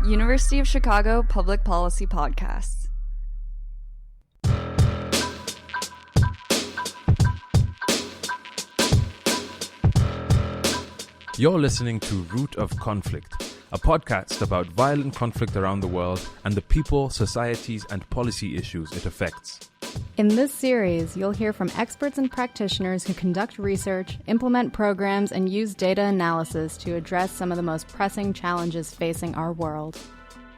University of Chicago Public Policy Podcasts. You're listening to Root of Conflict, a podcast about violent conflict around the world and the people, societies, and policy issues it affects. In this series, you'll hear from experts and practitioners who conduct research, implement programs, and use data analysis to address some of the most pressing challenges facing our world.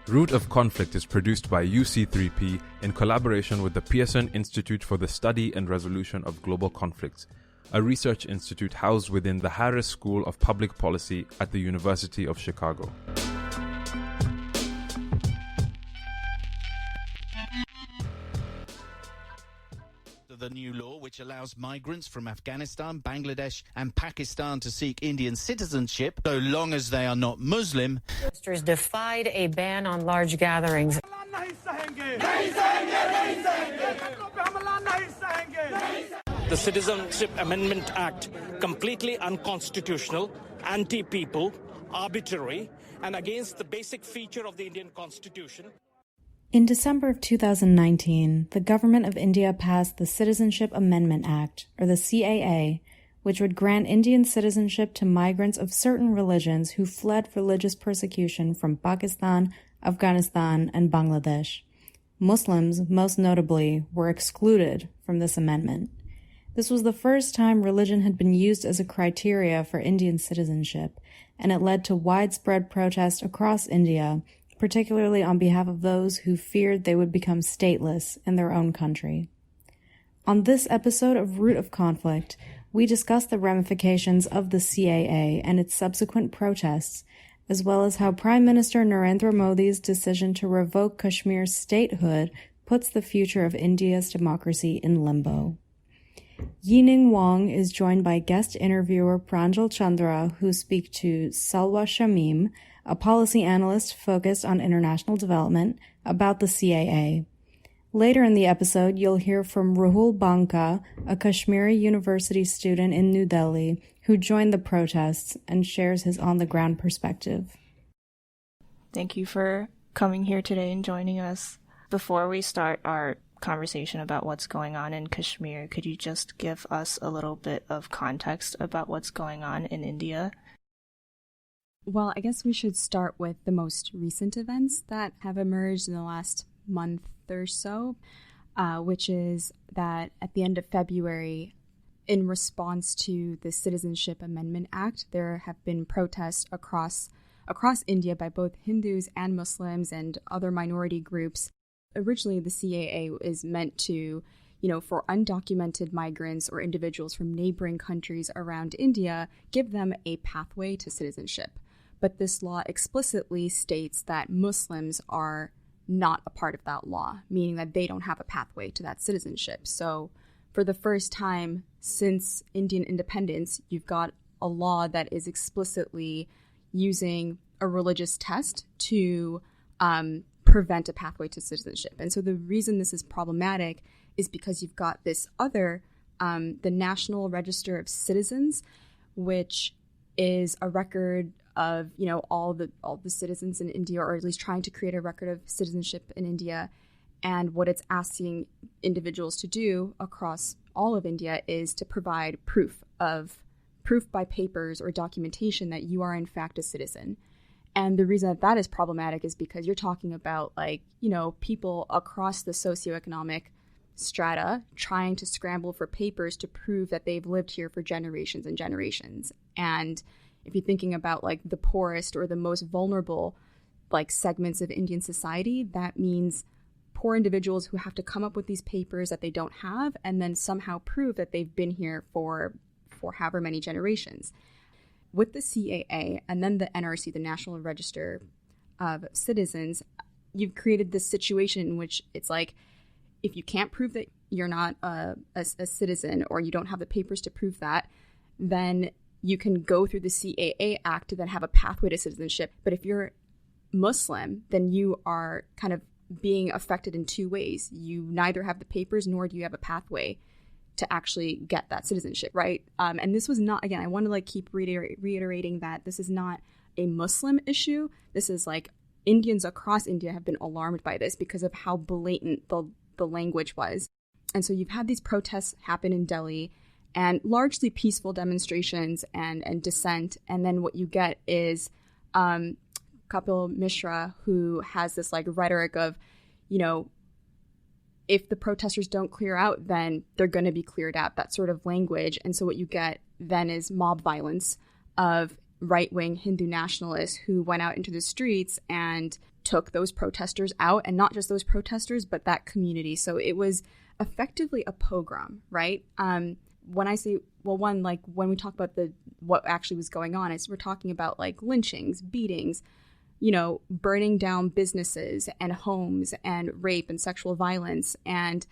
Root of Conflict is produced by UC3P in collaboration with the Pearson Institute for the Study and Resolution of Global Conflicts, a research institute housed within the Harris School of Public Policy at the University of Chicago. The new law, which allows migrants from Afghanistan, Bangladesh and Pakistan to seek Indian citizenship, so long as they are not Muslim. Protesters defied a ban on large gatherings. The Citizenship Amendment Act, completely unconstitutional, anti-people, arbitrary, and against the basic feature of the Indian Constitution. In December of 2019, the government of India passed the Citizenship Amendment Act, or the CAA, which would grant Indian citizenship to migrants of certain religions who fled religious persecution from Pakistan, Afghanistan, and Bangladesh. Muslims, most notably, were excluded from this amendment. This was the first time religion had been used as a criteria for Indian citizenship, and it led to widespread protest across India, particularly on behalf of those who feared they would become stateless in their own country. On this episode of Root of Conflict, we discuss the ramifications of the CAA and its subsequent protests, as well as how Prime Minister Narendra Modi's decision to revoke Kashmir's statehood puts the future of India's democracy in limbo. Yining Wang is joined by guest interviewer Pranjal Chandra, who speak to Salwa Shameem, a policy analyst focused on international development, about the CAA. Later in the episode, you'll hear from Rohool Banka, a Kashmiri University student in New Delhi, who joined the protests and shares his on-the-ground perspective. Thank you for coming here today and joining us. Before we start our conversation about what's going on in Kashmir, could you just give us a little bit of context about what's going on in India? Well, I guess we should start with the most recent events that have emerged in the last month or so, which is that at the end of February, in response to the Citizenship Amendment Act, there have been protests across India by both Hindus and Muslims and other minority groups. Originally, the CAA is meant to, for undocumented migrants or individuals from neighboring countries around India, give them a pathway to citizenship. But this law explicitly states that Muslims are not a part of that law, meaning that they don't have a pathway to that citizenship. So for the first time since Indian independence, you've got a law that is explicitly using a religious test to prevent a pathway to citizenship. And so the reason this is problematic is because you've got this other, the National Register of Citizens, which is a record of, all the citizens in India, or at least trying to create a record of citizenship in India. And what it's asking individuals to do across all of India is to provide proof by papers or documentation that you are in fact a citizen. And the reason that is problematic is because you're talking about people across the socioeconomic strata trying to scramble for papers to prove that they've lived here for generations and generations. And if you're thinking about the poorest or the most vulnerable segments of Indian society, that means poor individuals who have to come up with these papers that they don't have and then somehow prove that they've been here for however many generations. With the CAA and then the NRC, the National Register of Citizens, you've created this situation in which it's if you can't prove that you're not a citizen or you don't have the papers to prove that, then you can go through the CAA Act to then have a pathway to citizenship. But if you're Muslim, then you are kind of being affected in two ways. You neither have the papers nor do you have a pathway to actually get that citizenship, right? And this was not, again, I want to keep reiterating that this is not a Muslim issue. This is Indians across India have been alarmed by this because of how blatant the language was. And so you've had these protests happen in Delhi and largely peaceful demonstrations and dissent. And then what you get is Kapil Mishra, who has this like rhetoric of, you know, if the protesters don't clear out, then they're going to be cleared out, that sort of language. And so what you get then is mob violence of right-wing Hindu nationalists who went out into the streets and took those protesters out, and not just those protesters, but that community. So it was effectively a pogrom, right? When I say, well, one, like when we talk about what actually was going on, we're talking about like lynchings, beatings, you know, burning down businesses and homes and rape and sexual violence. And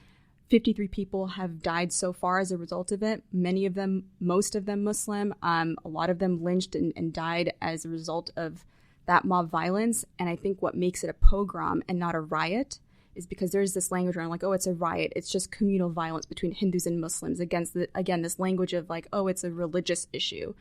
53 people have died so far as a result of it. Many of them, most of them Muslim, a lot of them lynched and died as a result of that mob violence. And I think what makes it a pogrom and not a riot is because there's this language around like, oh, it's a riot. It's just communal violence between Hindus and Muslims against, this language of like, oh, it's a religious issue.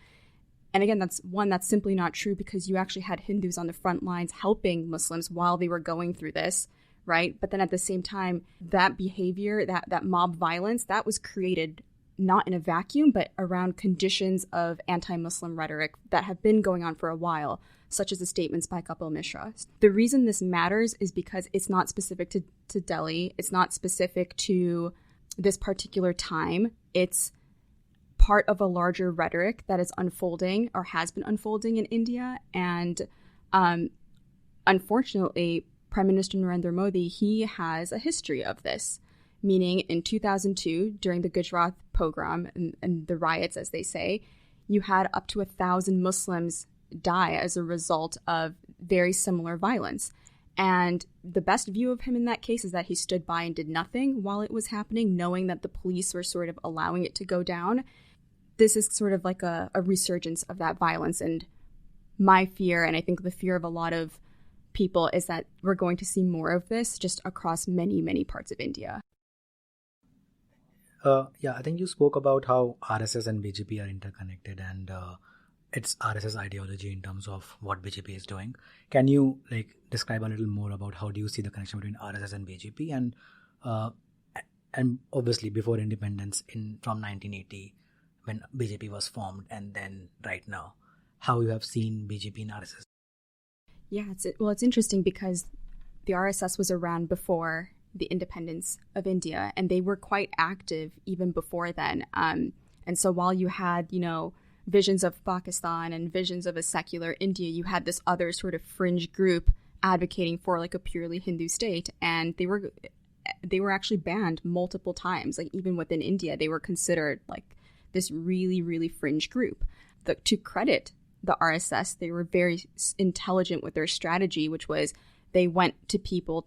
And again, that's simply not true, because you actually had Hindus on the front lines helping Muslims while they were going through this, right? But then at the same time, that behavior, that mob violence, that was created not in a vacuum, but around conditions of anti-Muslim rhetoric that have been going on for a while, such as the statements by Kapil Mishra. The reason this matters is because it's not specific to Delhi. It's not specific to this particular time. It's part of a larger rhetoric that is unfolding or has been unfolding in India. And unfortunately, Prime Minister Narendra Modi, he has a history of this, meaning in 2002, during the Gujarat pogrom and the riots, as they say, you had up to 1,000 Muslims die as a result of very similar violence. And the best view of him in that case is that he stood by and did nothing while it was happening, knowing that the police were sort of allowing it to go down. This is sort of like a resurgence of that violence. And my fear, and I think the fear of a lot of people, is that we're going to see more of this just across many, many parts of India. I think you spoke about how RSS and BJP are interconnected, and it's RSS ideology in terms of what BJP is doing. Can you describe a little more about how do you see the connection between RSS and BJP, and obviously before independence from 1980 when BJP was formed, and then right now, how you have seen BJP and RSS? Yeah, it's interesting because the RSS was around before the independence of India, and they were quite active even before then. And so while you had, visions of Pakistan and visions of a secular India, you had this other sort of fringe group advocating for like a purely Hindu state, and they were actually banned multiple times. Like even within India, they were considered like this really, really fringe group. To credit the RSS, they were very intelligent with their strategy, which was they went to people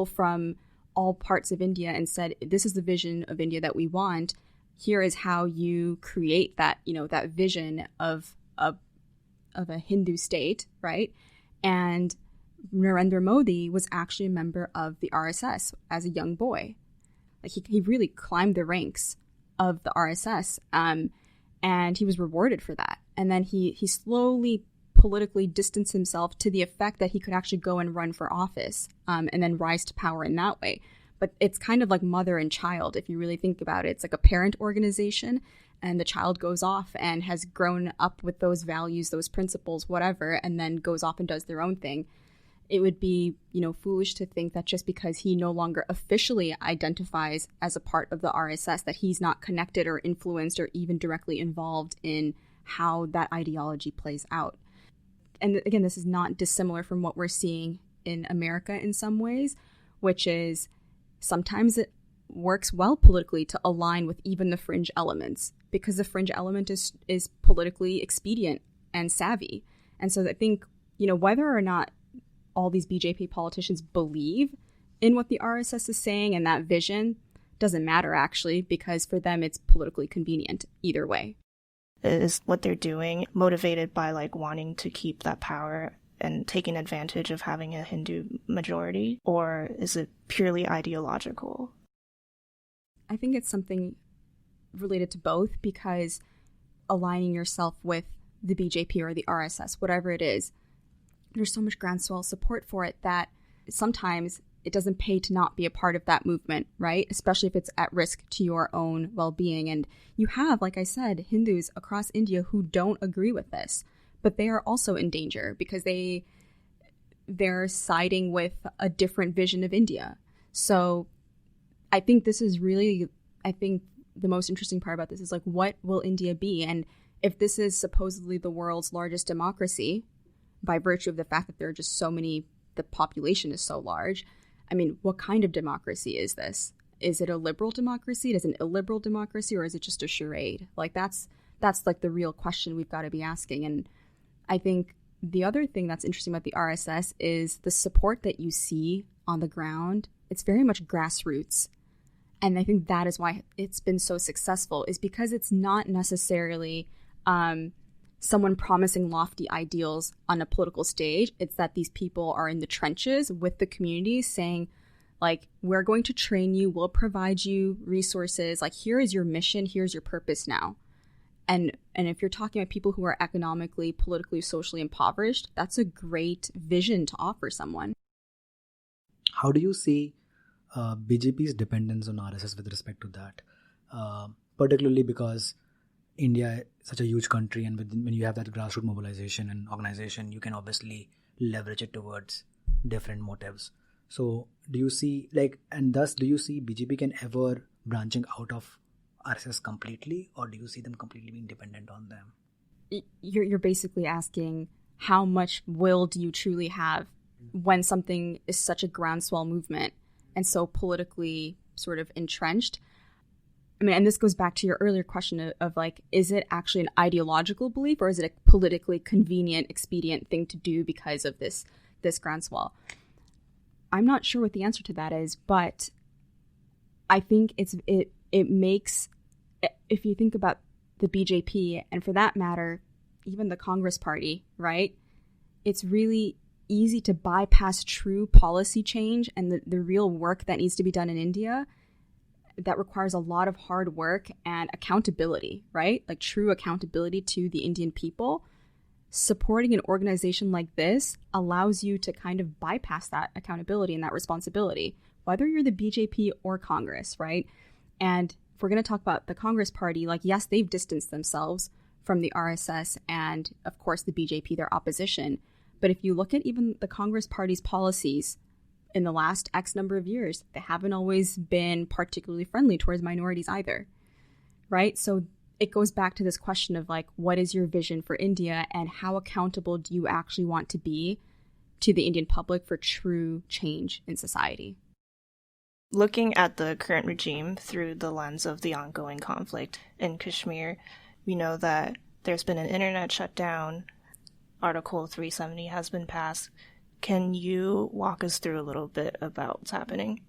from all parts of India and said, this is the vision of India that we want. Here is how you create that, that vision of a Hindu state, right? And Narendra Modi was actually a member of the RSS as a young boy. Like he really climbed the ranks of the RSS, and he was rewarded for that. And then he slowly politically distanced himself to the effect that he could actually go and run for office, and then rise to power in that way. But it's kind of like mother and child, if you really think about it. It's like a parent organization, and the child goes off and has grown up with those values, those principles, whatever, and then goes off and does their own thing. It would be, foolish to think that just because he no longer officially identifies as a part of the RSS, that he's not connected or influenced or even directly involved in how that ideology plays out. And again, this is not dissimilar from what we're seeing in America in some ways, which is sometimes it works well politically to align with even the fringe elements, because the fringe element is politically expedient and savvy. And so I think, whether or not all these BJP politicians believe in what the RSS is saying and that vision doesn't matter, actually, because for them it's politically convenient either way. Is what they're doing motivated by wanting to keep that power and taking advantage of having a Hindu majority, or is it purely ideological? I think it's something related to both, because aligning yourself with the BJP or the RSS, whatever it is, there's so much groundswell support for it that sometimes it doesn't pay to not be a part of that movement, right? Especially if it's at risk to your own well-being. And you have, like I said, Hindus across India who don't agree with this, but they are also in danger because they're siding with a different vision of India. So I think this is really, the most interesting part about this is like, what will India be? And if this is supposedly the world's largest democracy, by virtue of the fact that there are just so many, the population is so large, I mean, what kind of democracy is this? Is it a liberal democracy? Is it an illiberal democracy? Or is it just a charade? Like, that's like the real question we've got to be asking. And I think the other thing that's interesting about the RSS is the support that you see on the ground. It's very much grassroots. And I think that is why it's been so successful, is because it's not necessarily someone promising lofty ideals on a political stage. It's that these people are in the trenches with the community saying, like, we're going to train you, we'll provide you resources, like, here is your mission, here's your purpose now. And if you're talking about people who are economically, politically, socially impoverished, that's a great vision to offer someone. How do you see BJP's dependence on RSS with respect to that? Particularly because India is such a huge country, and when you have that grassroots mobilization and organization, you can obviously leverage it towards different motives. So do you see, do you see BJP can ever branching out of RSS completely, or do you see them completely being dependent on them? You're basically asking, how much will do you truly have when something is such a groundswell movement and so politically sort of entrenched? I mean, and this goes back to your earlier question of like, is it actually an ideological belief, or is it a politically convenient, expedient thing to do because of this groundswell? I'm not sure what the answer to that is, but I think it makes, if you think about the BJP, and for that matter, even the Congress party, right? It's really easy to bypass true policy change and the real work that needs to be done in India that requires a lot of hard work and accountability, right? Like true accountability to the Indian people. Supporting an organization like this allows you to kind of bypass that accountability and that responsibility, whether you're the BJP or Congress, right? And if we're going to talk about the Congress party, like, yes, they've distanced themselves from the RSS and, of course, the BJP, their opposition. But if you look at even the Congress party's policies in the last X number of years, they haven't always been particularly friendly towards minorities either, right? So it goes back to this question of like, what is your vision for India and how accountable do you actually want to be to the Indian public for true change in society? Looking at the current regime through the lens of the ongoing conflict in Kashmir, we know that there's been an internet shutdown, Article 370 has been passed. Can you walk us through a little bit about what's happening?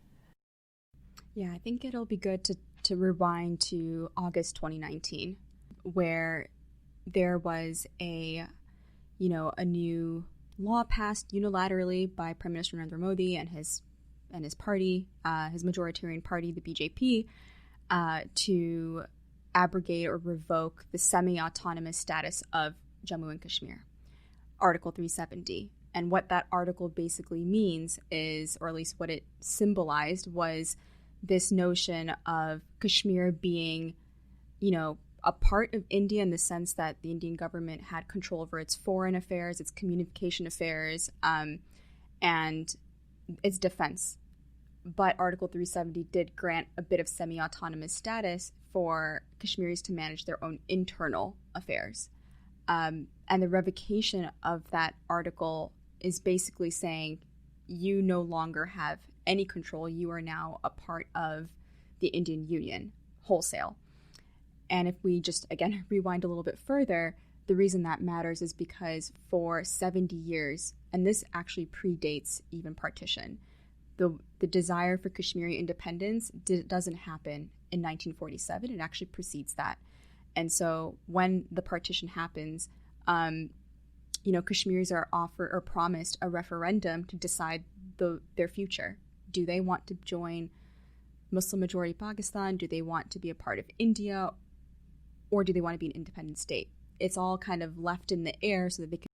Yeah, I think it'll be good to rewind to August 2019, where there was a new law passed unilaterally by Prime Minister Narendra Modi and his party, his majoritarian party, the BJP, to abrogate or revoke the semi-autonomous status of Jammu and Kashmir, Article 370. And what that article basically means is, or at least what it symbolized, was this notion of Kashmir being, a part of India in the sense that the Indian government had control over its foreign affairs, its communication affairs, and its defense. But Article 370 did grant a bit of semi-autonomous status for Kashmiris to manage their own internal affairs. And the revocation of that article is basically saying you no longer have any control. You are now a part of the Indian Union wholesale. And if we just, again, rewind a little bit further, the reason that matters is because for 70 years, and this actually predates even partition, the desire for Kashmiri independence doesn't happen in 1947. It actually precedes that. And so when the partition happens, Kashmiris are offered or promised a referendum to decide their future. Do they want to join Muslim-majority Pakistan? Do they want to be a part of India? Or do they want to be an independent state? It's all kind of left in the air so that they can